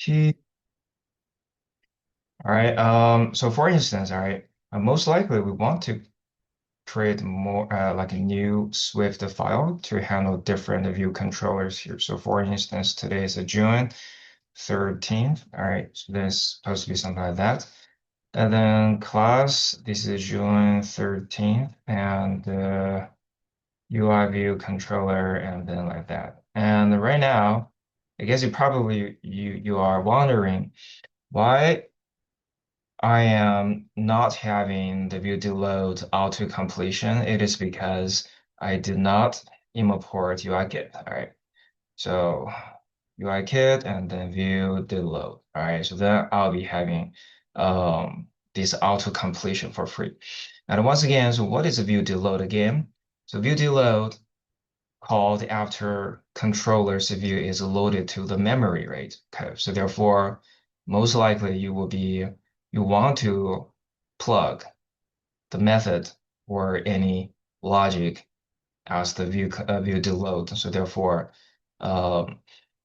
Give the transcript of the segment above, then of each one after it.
Okay. All right. So for instance, all right, most likely we want to create more like a new Swift file to handle different view controllers here. So for instance, today is June 13th. All right. So there's supposed to be something like that. And then class, this is June 13th, and UI view controller, and then like that. And right now, I guess you are wondering why I am not having the view deload auto completion. It is because I did not import UIKit. All right. So UIKit and then view deload. All right. So then I'll be having this auto completion for free. And once again, so what is a view deload again? So view deload called after controller's view is loaded to the memory, right? Okay, so therefore, most likely you want to plug the method or any logic as the view deload. So therefore, um,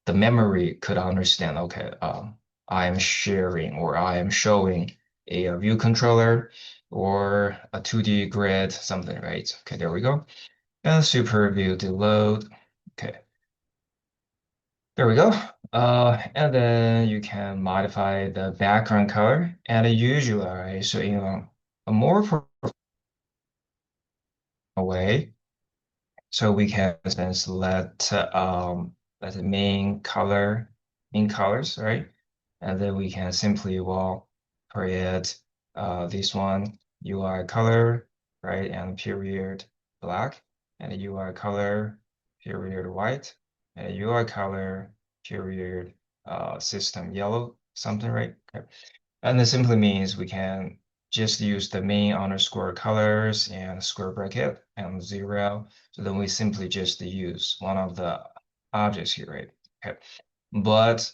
the memory could understand, okay, I am sharing or I am showing a view controller or a 2D grid, something, right? Okay, there we go. And super view deload. Okay, there we go. And then you can modify the background color and usually, right, so in a more professional way, so we can, for instance, let the main colors, right? And then we can simply well create this one UI color, right? And period black, and a UI color, period white, and a UI color, period system yellow, something, right? Okay. And this simply means we can just use the main underscore colors and square bracket and zero. So then we simply just use one of the objects here, right? Okay. But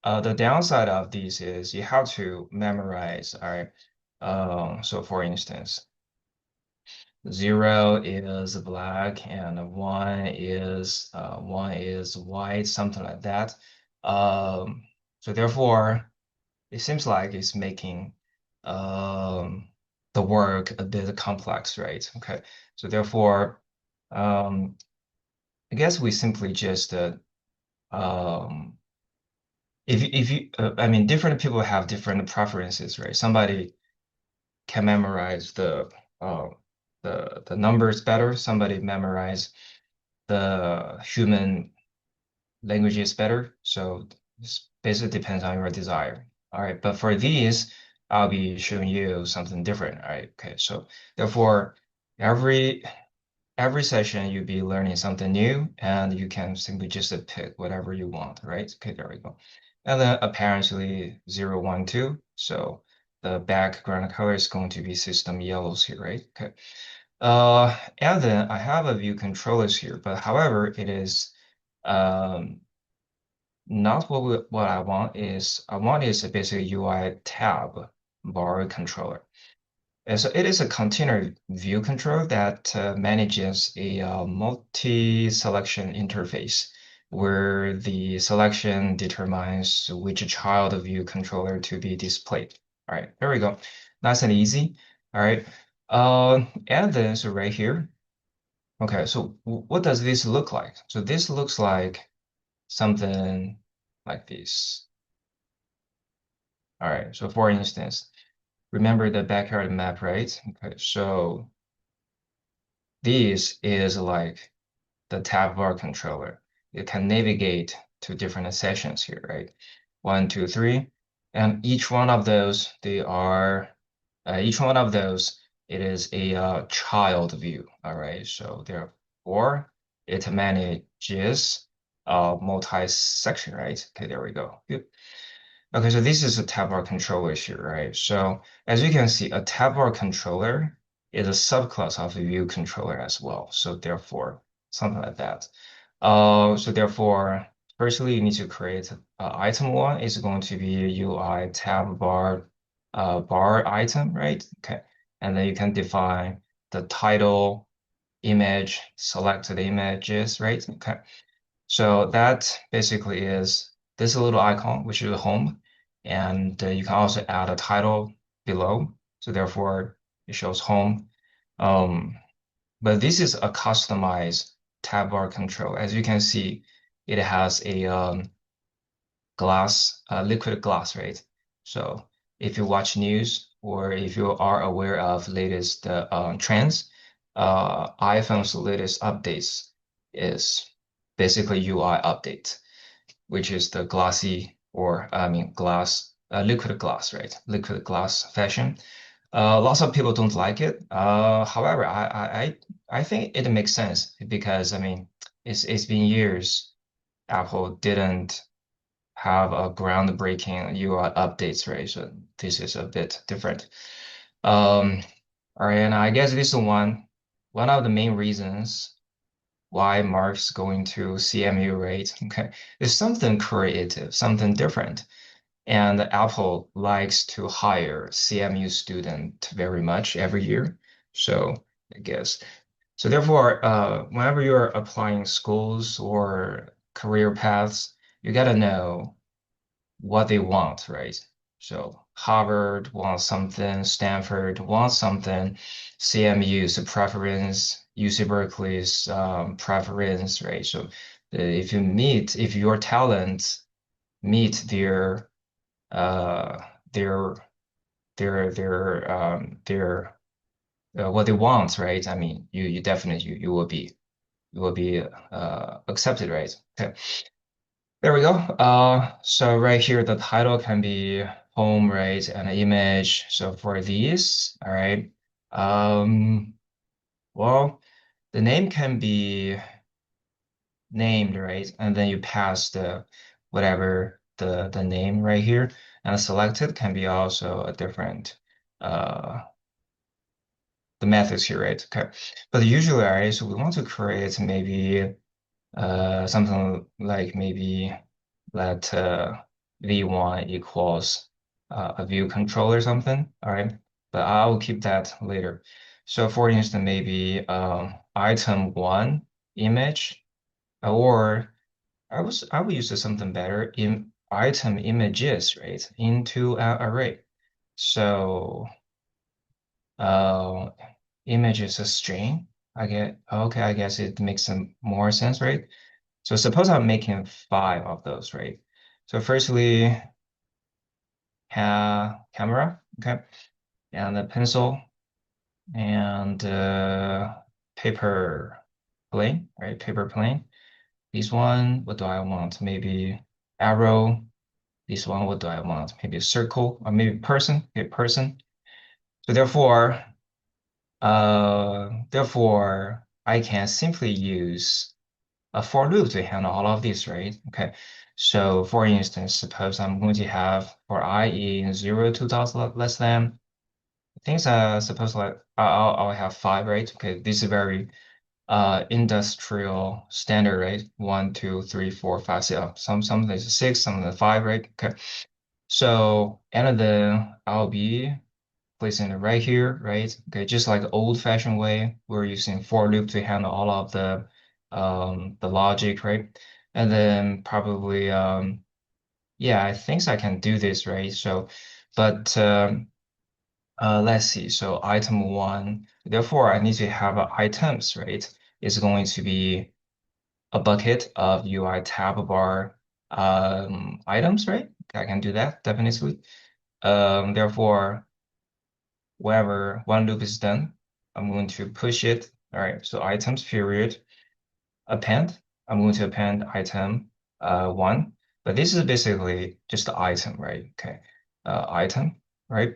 the downside of these is you have to memorize, all right? So for instance, zero is black and one is white, something like that. Um, so therefore, it seems like it's making um, the work a bit complex, right? Okay, so therefore, um, I guess we simply just um, if you I mean different people have different preferences, right? Somebody can memorize uh, the numbers better. Somebody memorize the human languages better. So this basically depends on your desire. All right, but for these, I'll be showing you something different. All right, okay. So therefore, every every session you'll be learning something new, and you can simply just pick whatever you want. Right? Okay, there we go. And then apparently 0, 1, 2. So the background color is going to be system yellows here, right? Okay. And then I have a view controllers here, but however, it is um, not what I want is a basic UI tab bar controller. And so it is a container view controller that manages a multi-selection interface where the selection determines which child view controller to be displayed. All right, there we go. Nice and easy. All right. And then so right here. Okay, so what does this look like? So this looks like something like this. All right, so for instance, remember the backyard map, right? Okay, so this is like the tab bar controller. It can navigate to different sessions here, right? One, two, three. And each one of those, each one of those, it is a child view, all right? So therefore, it manages multi-section, right? Okay, there we go. Good. Okay, so this is a tab bar controller here, right? So as you can see, a tab bar controller is a subclass of a view controller as well. So therefore, something like that. So therefore, firstly, you need to create item one is going to be a UI tab bar bar item, right? Okay, and then you can define the title, image, select the images, right? Okay, so that basically is this little icon, which is the home, and you can also add a title below. So therefore, it shows home. Um, but this is a customized tab bar control. As you can see, it has a glass, liquid glass, right? So if you watch news or if you are aware of latest trends, iPhone's latest updates is basically UI update, which is the glassy or I mean glass, liquid glass, right? Liquid glass fashion. Lots of people don't like it. However, I think it makes sense because I mean it's been years Apple didn't have a groundbreaking UI updates, right? So this is a bit different. Um, all right, and I guess this is one of the main reasons why Mark's going to CMU, right? Okay, it's something creative, something different. And Apple likes to hire CMU student very much every year. So I guess. So therefore, whenever you're applying schools or career paths, you gotta know what they want, right? So Harvard wants something, Stanford wants something, CMU's preference, UC Berkeley's preference, right? So if your talents meet uh, their their what they want, right? I mean, you definitely you will be accepted, right? Okay. There we go. So right here, the title can be home, right, and an image. So for these, all right. Um, well, the name can be named, right, and then you pass the whatever the name right here, and selected can be also a different the methods here, right? Okay, but usually, all right, so we want to create maybe something like maybe let v1 equals a view control or something. All right, but I will keep that later. So for instance, maybe item one image, or I would use something better in item images, right, into an array. So uh, image is a string. I get okay. I guess it makes some more sense, right? So suppose I'm making five of those, right? So firstly, camera, okay, and a pencil and paper plane, right? Paper plane. This one, what do I want? Maybe arrow. This one, what do I want? Maybe a circle or maybe person. Okay, person. So therefore, I can simply use a for loop to handle all of these, right? Okay. So for instance, suppose I'm going to have for I in 0 to 2,000 less than things are supposed like I'll have five, right? Okay, this is very industrial standard, right? 1, 2, 3, 4, 5, 6. Some is six, some is five, right? Okay. So and then I'll be placing it right here, right? Okay, just like the old-fashioned way, we're using for loop to handle all of the logic, right? And then probably yeah, I think I can do this, right? So, but let's see. So item one, therefore I need to have items, right? It's going to be a bucket of UI tab bar items, right? I can do that definitely. Therefore, whenever one loop is done, I'm going to push it. All right, so items period append. I'm going to append item one, but this is basically just the item, right? Okay, item, right?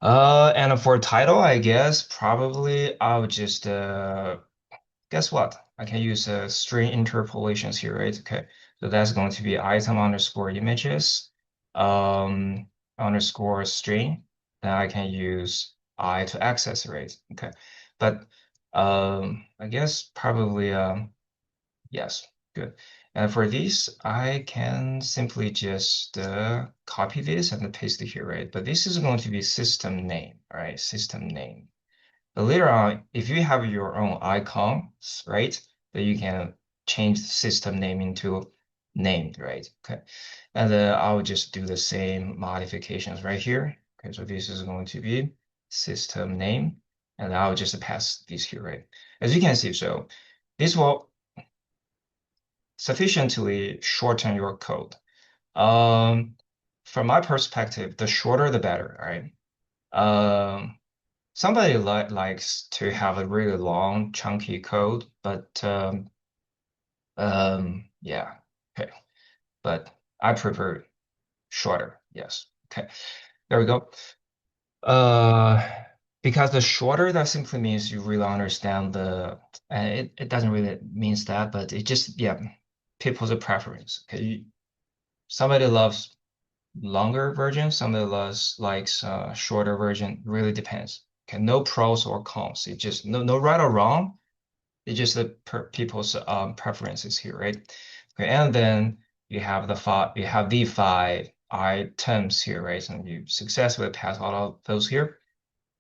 And for title, I guess probably I'll just guess what? I can use string interpolations here, right? Okay, so that's going to be item underscore images underscore string. Then I can use I to access, right? Okay, but I guess probably yes, good. And for these, I can simply just copy this and paste it here, right? But this is going to be system name, all right? System name. But later on, if you have your own icons, right, then you can change the system name into named, right? Okay. And then I will just do the same modifications right here. Okay, so this is going to be system name, and I'll just pass this here, right? As you can see, so this will sufficiently shorten your code. Um, from my perspective, the shorter the better, right? Somebody likes to have a really long, chunky code, but yeah, okay. But I prefer shorter. Yes. Okay. There we go. Uh, because the shorter, that simply means you really understand it doesn't really means that, but it just, yeah, people's preference. Okay. Somebody loves longer version, somebody loves likes shorter version. Really depends. Okay. No pros or cons. It just no right or wrong. It's just the people's preferences here, right? Okay, and then you have the five items here, right? And you successfully pass all of those here.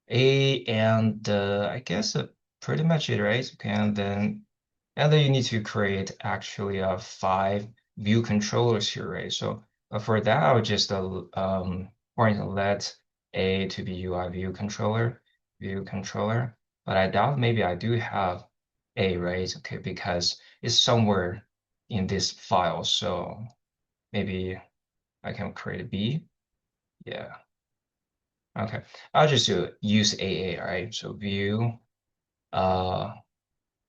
And I guess pretty much it, right? Okay, and then you need to create actually five view controllers here, right? So for that, I would just point let A to be UI view controller. But I doubt maybe I do have A, right? Okay, because it's somewhere in this file. So maybe I can create a B. Yeah. Okay. I'll just use AA, right? So view, uh,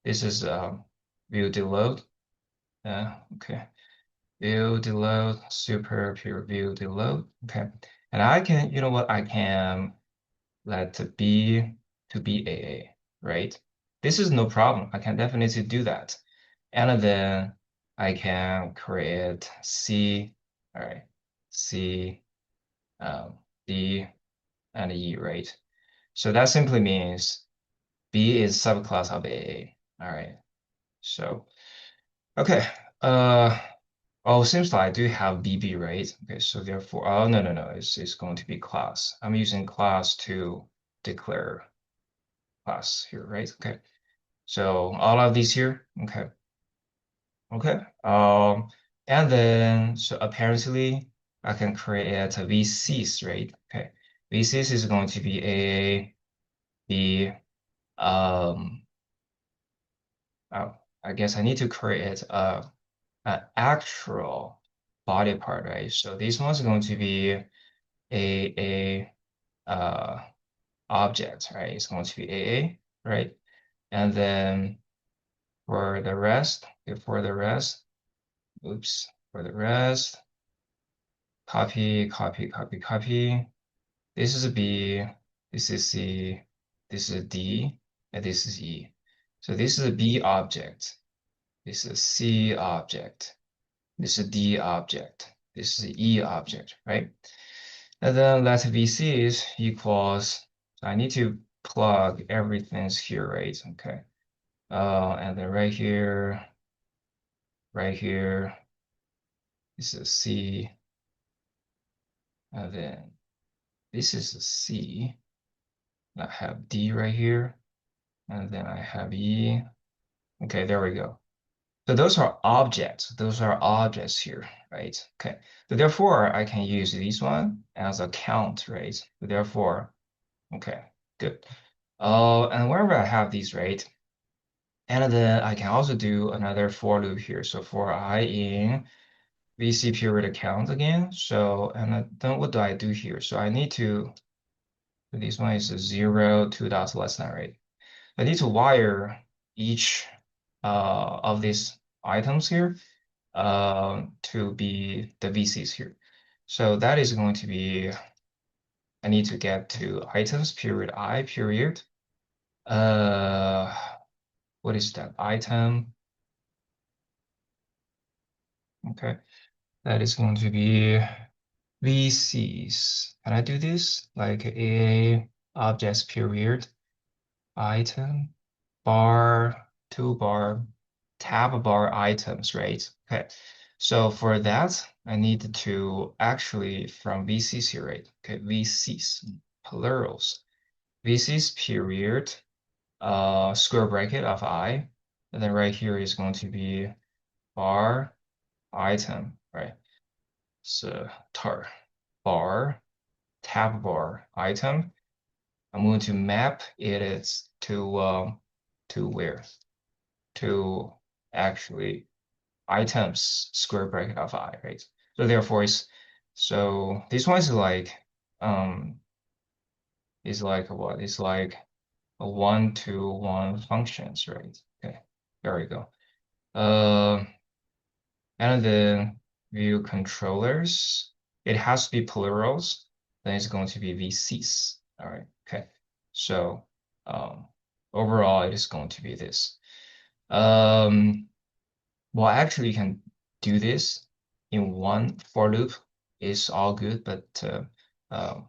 this is view deload. Okay. View deload, super pure view deload. Okay. And I can, you know what? I can let B to be AA, right? This is no problem. I can definitely do that. And then I can create C, all right, C, um, D, and E, right? So that simply means B is subclass of AA. All right. So, okay. Uh, oh, seems like I do have BB, right? Okay, so therefore, oh, no, no, no, it's going to be class. I'm using class to declare class here, right? Okay. So all of these here, okay. Okay. And then, so apparently I can create a VCs, right? Okay. VCs is going to be AA, B, um, oh, I guess I need to create an actual body part, right? So this one's going to be a object, right? It's going to be AA, right? And then for the rest, oops, for the rest, copy, copy, copy, copy. This is a B, this is C, this is a D, and this is E. So this is a B object. This is a C object. This is a D object. This is an E object, right? And then let VCs equals, so I need to plug everything's here, right? Okay. And then right here, this is a C, and then this is a C. I have D right here, and then I have E. Okay, there we go. So those are objects. Those are objects here, right? Okay. So therefore, I can use this one as a count, right? So therefore, okay, good. And wherever I have these, right? And then I can also do another for loop here. So for I in VC period account again. So, and then what do I do here? So I need to, this one is a 0, 2 dots less than, right? I need to wire each of these items here to be the VCs here. So that is going to be, I need to get to items period I period. Uh, what is that? Item. Okay. That is going to be VCs. Can I do this? Like a objects period, item, bar, toolbar, tab bar items, right? Okay. So for that, I need to actually from VCs here, right? Okay, VCs, plurals. VCs period, square bracket of I. And then right here is going to be bar item, right? So tar bar, tab bar item. I'm going to map it is to where? To actually items square bracket of I, right? So therefore it's so this one is like what? It's like a one-to-one functions, right? Okay, there we go. Uh, and then view controllers, it has to be plurals, then it's going to be VCs. All right, okay. So um, overall, it is going to be this. Um, well, actually, you can do this in one for loop. It's all good, but um,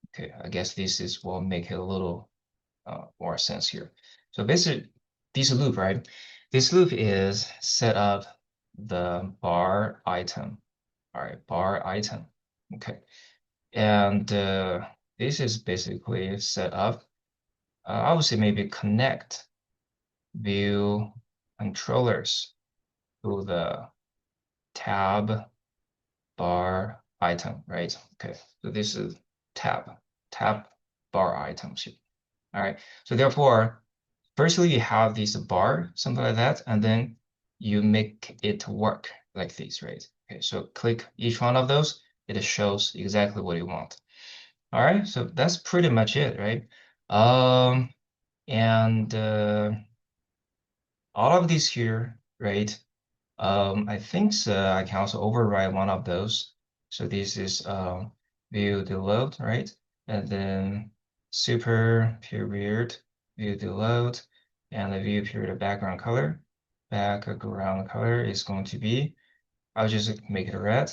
okay, I guess this is will make it a little more sense here. So basically, this loop, right? This loop is set up the bar item. All right, bar item. Okay. And this is basically set up. I would say maybe connect view controllers to the tab bar item, right? Okay. So this is tab bar items here. All right. So therefore, firstly, you have this bar, something like that, and then you make it work like this, right? Okay, so click each one of those, it shows exactly what you want. All right, so that's pretty much it, right? Um, and all of these here, right? I think I can also override one of those. So this is view deload, right? And then super period view deload and the view period background color. Background color is going to be, I'll just make it red.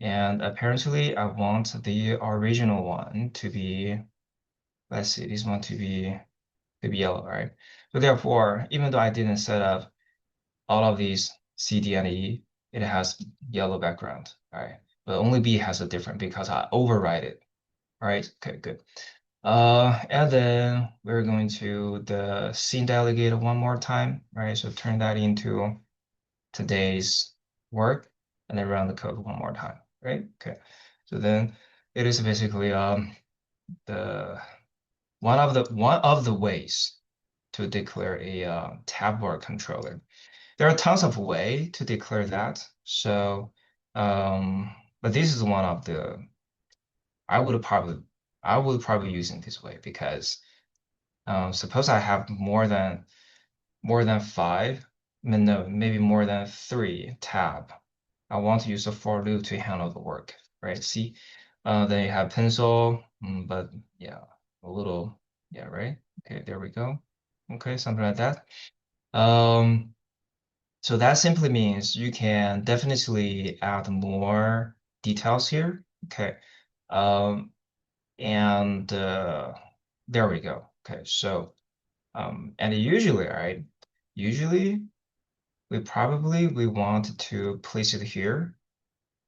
And apparently I want the original one to be, let's see, this one to be yellow, right? So therefore, even though I didn't set up all of these C, D, and E, it has yellow background, all right? But only B has a different because I override it, all right? Okay, good. And then we're going to the scene delegator one more time, right? So turn that into today's work and then run the code one more time, right? Okay. So then it is basically the one of the ways to declare a tab bar controller. There are tons of way to declare that. So, but this is one of the I would probably I would probably use in this way because suppose I have more than five, no, maybe more than three tab. I want to use a for loop to handle the work, right? See, then you have pencil, but yeah, a little, yeah, right? Okay, there we go. Okay, something like that. Um, So that simply means you can definitely add more details here. Okay. Um, and there we go. Okay. So, and usually, right? Usually we want to place it here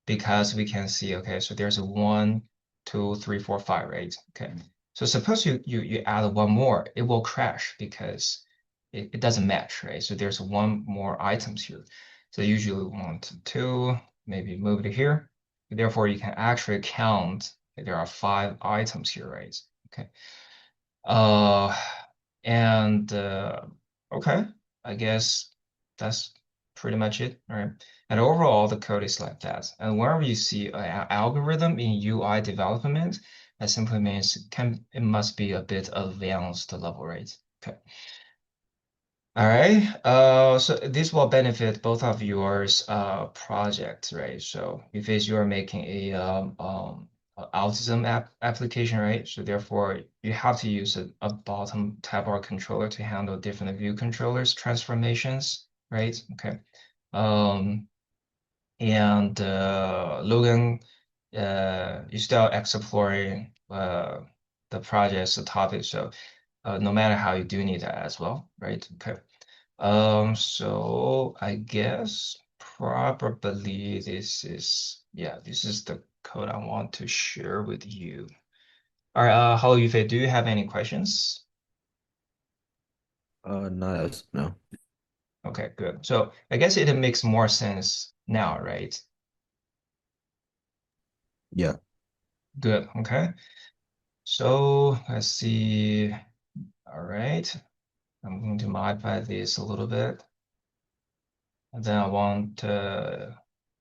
because we can see, okay, so there's a one, two, three, four, five, right? Okay. So suppose you add one more, it will crash because it doesn't match, right? So there's one more items here. So usually we want two, maybe move it here. Therefore, you can actually count that there are five items here, right? Okay. Uh, and okay, I guess that's pretty much it, right? And overall, the code is like that. And wherever you see an algorithm in UI development, that simply means it must be a bit advanced level, right? Okay. All right. So this will benefit both of yours projects, right? So if it's you're making a autism application, right? So therefore you have to use a bottom tab bar controller to handle different view controllers transformations, right? Okay. Um, and Logan, you still exploring the project's topic, so no matter how you do need that as well, right? Okay. So I guess probably this is the code I want to share with you. All right, hello, Yufei, do you have any questions? Not as no. Okay, good. So I guess it makes more sense now, right? Yeah. Good. Okay. So let's see. All right. I'm going to modify this a little bit. And then I want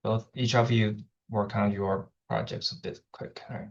both each of you work on your projects a bit quick. All right.